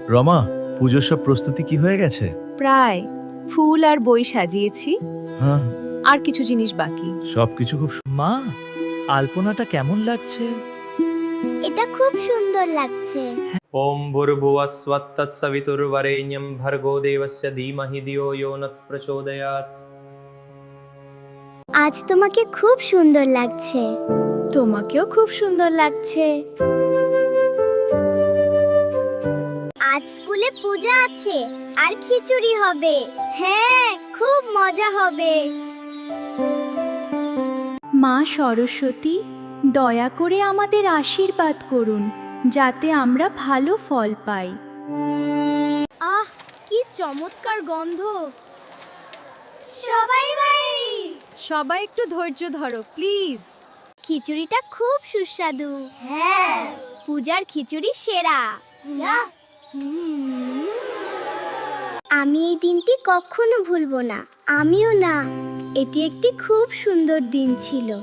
রমা, পুজোর সব প্রস্তুতি কি হয়ে গেছে? প্রায়। ফুল আর বই সাজিয়েছি, হ্যাঁ, আর কিছু জিনিস বাকি। সবকিছু খুব মা, আলপনাটা কেমন লাগছে? এটা খুব সুন্দর লাগছে। ওম ভূর্ভুবস্বত্তৎসবিতুর্বরেণ্যং ভর্গো দেবস্য ধীমহি ধিয়ো ইয়ো নঃ প্রচোদয়াৎ। আজ তোমাকে খুব সুন্দর লাগছে। তোমাকেও খুব সুন্দর লাগছে। আজ স্কুলে পূজা আছে আর খিচুড়ি হবে। হ্যাঁ, খুব মজা হবে। মা সরস্বতী, দয়া করে আমাদের আশীর্বাদ করুন যাতে আমরা ভালো ফল পাই। আহ, কি চমৎকার গন্ধ। সবাই সবাই একটু ধৈর্য ধরো প্লিজ। খিচুড়িটা খুব সুস্বাদু। হ্যাঁ, পূজার খিচুড়ি সেরা। আমি এই দিনটি কখনো ভুলবো না। আমিও না। এটি একটি খুব সুন্দর দিন ছিল।